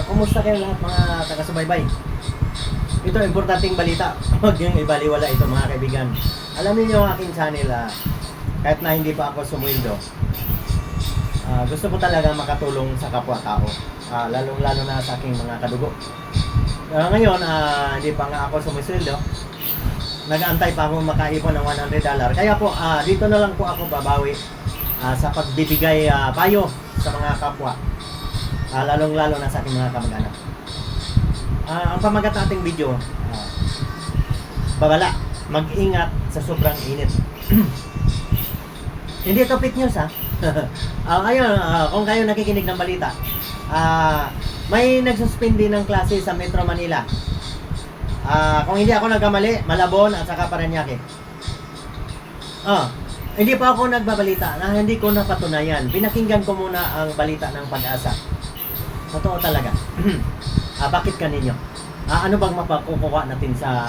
Kumusta kayo lahat mga taga-subaybay? Ito, importanteng balita. Huwag niyong ibaliwala ito mga kaibigan. Alam niyo ang aking channel, kahit na hindi pa ako sumweldo, gusto ko talaga makatulong sa kapwa-tao. Lalong-lalo na sa aking mga kadugo. Ngayon, hindi pa nga ako sumisweldo. Nag-aantay pa ako makaipon ng $100. Kaya po, dito na lang po ako babawi sa pagbibigay payo sa mga kapwa. Lalong-lalo na sa aking mga kamag-anak. Ang pamagat nating video, babala, mag-ingat sa sobrang init. Hindi ito fake news ayun, kung kayo nakikinig ng balita, may nagsuspindi ng klase sa Metro Manila. Kung hindi ako nagkamali, Malabon at saka Parañaque. Hindi pa ako nagbabalita na hindi ko napatunayan. Pinakinggan ko muna ang balita ng Pag-asa. Totoo talaga. Bakit kaninyo? Ano bang mapakukuha natin sa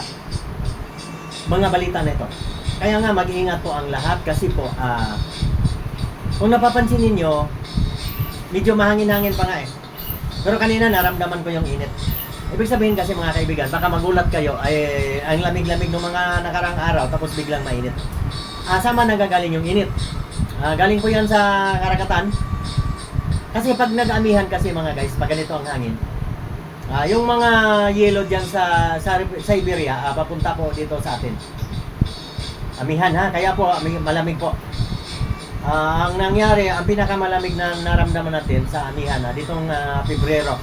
mga balita na ito? Kaya nga mag-iingat po ang lahat kasi po kung napapansin ninyo, medyo mahangin-hangin pa nga Pero kanina naramdaman ko yung init. Ibig sabihin kasi mga kaibigan, baka magulat kayo ay ang lamig-lamig ng mga nakarang araw tapos biglang mainit. Sama nanggagaling yung init. Galing po yan sa karagatan. Kasi pag nag-amihan kasi mga guys, pag ganito ang hangin, yung mga yelo dyan sa Siberia, papunta po dito sa atin. Amihan kaya po malamig po. Ang nangyari, ang pinakamalamig na naramdaman natin sa amihan, ditong Pebrero.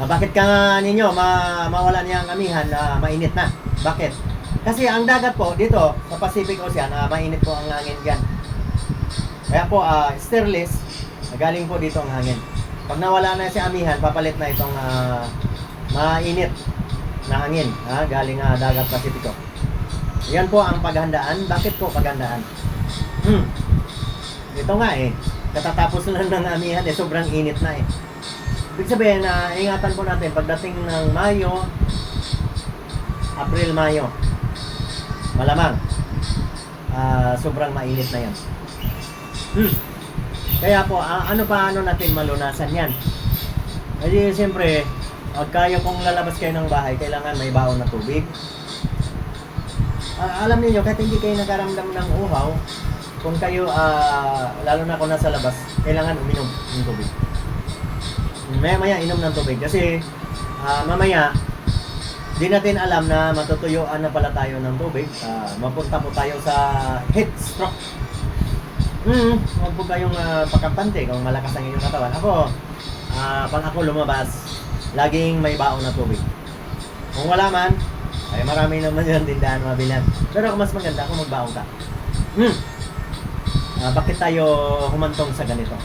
Bakit ka nga ninyo mawala niya ang amihan na mainit na? Bakit? Kasi ang dagat po dito sa Pacific Ocean, mainit po ang hangin dyan. Kaya po, stirless, galing po dito ang hangin. Pag nawala na si amihan, papalit na itong mainit na hangin, galing dagat Pasipiko. Yan po ang paghandaan. Bakit po paghandaan? Ito nga katatapos lang ng amihan, sobrang init na Ibig sabihin na ingatan po natin pagdating ng Mayo, April, Mayo, malamang sobrang mainit na yan. Kaya po, paano natin malunasan yan? Kasi siyempre, pag kaya kung lalabas kayo ng bahay, kailangan may baon na tubig. Alam niyo kahit hindi kayo nakaramdam ng uhaw, kung kayo, lalo na kung nasa labas, kailangan uminom ng tubig. Maya-maya inom ng tubig kasi mamaya di natin alam na matutuyuan na pala tayo ng tubig. Mapunta po tayo sa heat stroke. Huwag po kayong pagkampante kung malakas ang inyong katawan. Ako, pag ako lumabas, laging may baon na tubig. Kung wala man, ay marami naman yung tindahan mabilan. Pero mas maganda kung magbaon ka. Bakit tayo humantong sa ganito?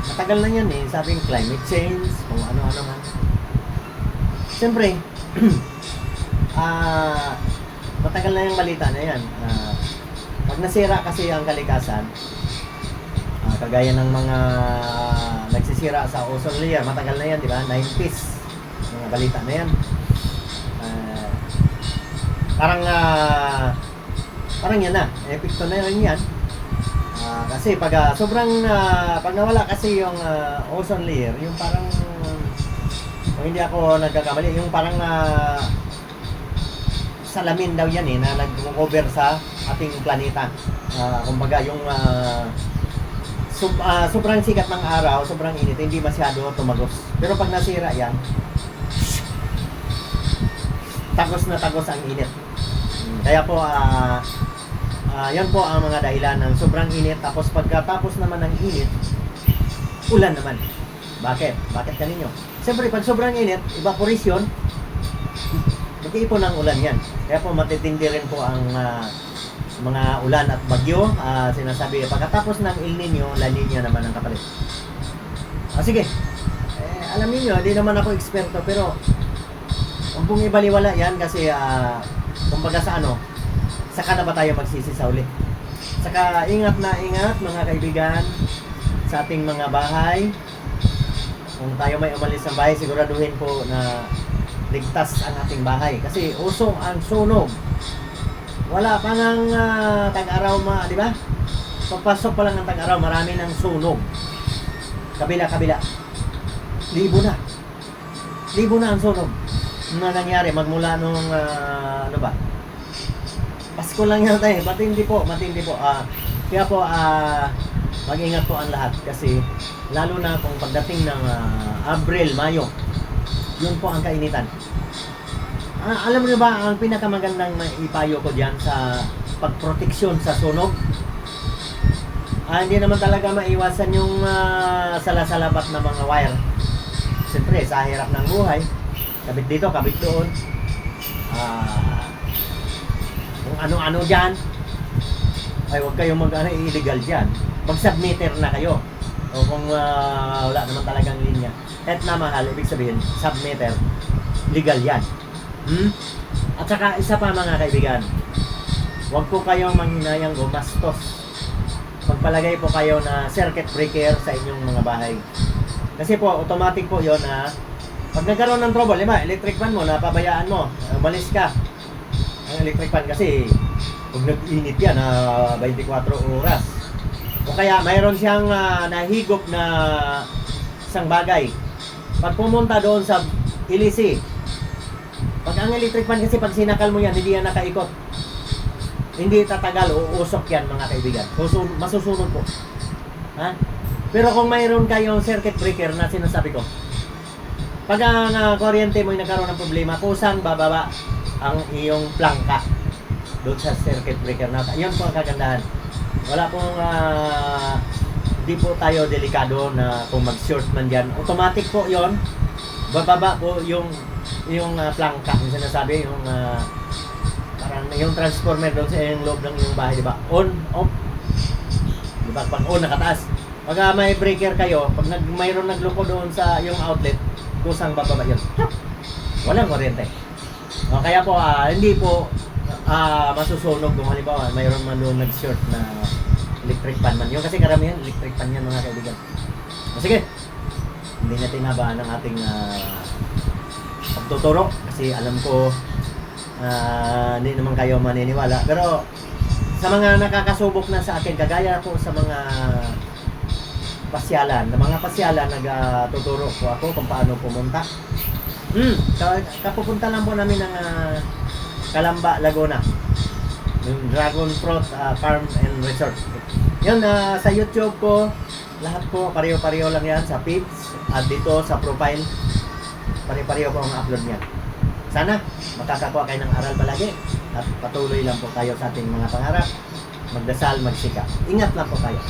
Matagal na yan sabing climate change, kung ano-ano man. Siyempre, matagal na yung balita na yan. Pag nasira kasi ang kalikasan, kagaya ng mga nagsisira sa ozone layer, matagal na yan, di ba? 90s, mga balita na yan. Parang yan epekto na rin yan. Kasi pag pag nawala kasi yung ozone layer, yung parang kung hindi ako nagkakamali, yung parang salamin daw yan na nag-cover sa ating planeta. Kumbaga yung sobrang sikat ng araw, sobrang init, hindi masyado tumagos. Pero pag nasira yan, tagos na tagos ang init. Kaya po yan po ang mga dahilan ng sobrang init. Tapos pagkatapos naman ng init, ulan naman. Bakit? Bakit kaninyo? Siyempre pag sobrang init, evaporation, mag-iipon ng ulan yan. Kaya po matitindi rin po ang mga ulan at bagyo. Sinasabi, pagkatapos ng El Nino, La Nina naman ang kapalit. Sige, alam niyo, di naman ako eksperto, pero kung pong ibaliwala yan kasi kumbaga sa saka na ba tayo magsisi sa uli? Saka ingat na ingat mga kaibigan sa ating mga bahay. Kung tayo may umalis ng bahay, siguraduhin po na ligtas ang ating bahay. Kasi usong ang sunog. Wala pa ng tag-araw di ba? Papasok pa lang ng tag-araw, marami ng sunog. kabila. Libo na. Libo na ang sunog na nangyari magmula nung ano ba? Pasko lang yata eh. Matindi po. Kaya po mag-ingat po ang lahat kasi lalo na kung pagdating ng Abril, Mayo, yun po ang kainitan. Alam niyo ba ang pinakamagandang ipayo ko diyan sa pagproteksyon sa sunog? Hindi naman talaga maiwasan yung salasalabat na mga wire. Siyempre, sa hirap ng buhay, kabit dito, kabit doon. Kung ano-ano dyan, ay huwag kayong illegal dyan. Mag-submitter na kayo. O kung wala naman talagang linya. Kahit na mahal, ibig sabihin, submitter, legal yan. At saka, isa pa mga kaibigan, huwag po kayong manghinayang gumastos. Magpalagay po kayo na circuit breaker sa inyong mga bahay. Kasi po, automatic po yon na pag nagkaroon ng trouble, electric fan mo, napabayaan mo, umalis ka. Ang electric fan kasi, pag nag-init yan, 24 oras. O kaya, mayroon siyang nahigop na isang bagay. Pag pumunta doon sa LEC, pag ang electric fan kasi pag sinakal mo yan, hindi yan nakaikot. Hindi tatagal, uusok yan mga kaibigan. Masusunod po. Ha? Pero kung mayroon kayong circuit breaker na sinasabi ko, pag ang kuryente mo ay nagkaroon ng problema, kusang bababa ang iyong plangka doon sa circuit breaker na. Yun po ang kagandahan. Wala pong di po tayo delikado na kung mag-short man dyan. Automatic po yon, bababa po yung plangka, yung sinasabi, yung parang yung transformer doon sa yung loob ng yung bahay, di ba? On, off. Di ba? Pag on, nakataas. Pag may breaker kayo, pag mayroon nagluko doon sa yung outlet, kusang bababa yun. Walang kuryente. Kaya po, hindi po masusunog kung halimbawa mayroon man doon nag-short na electric fan man. Yung kasi karamihan, electric fan yan mga kaibigan. Sige, hindi natin habaan ang ating pagtuturo kasi alam ko hindi naman kayo maniniwala. Pero sa mga nakakasubok na sa akin, kagaya po sa mga pasyalan, nagtuturo po ako kung paano pumunta. Kapupunta lang po namin ng Calamba, Laguna, yung Dragon Fruit Farm and Resort. Yun, sa YouTube ko, lahat po pareho-pareho lang yan sa feeds at dito sa profile, pareho-pareho po ang upload niya. Sana makakakuha kayo ng aral palagi at patuloy lang po kayo sa ating mga pangarap. Magdasal, magsikap. Ingat lang po kayo.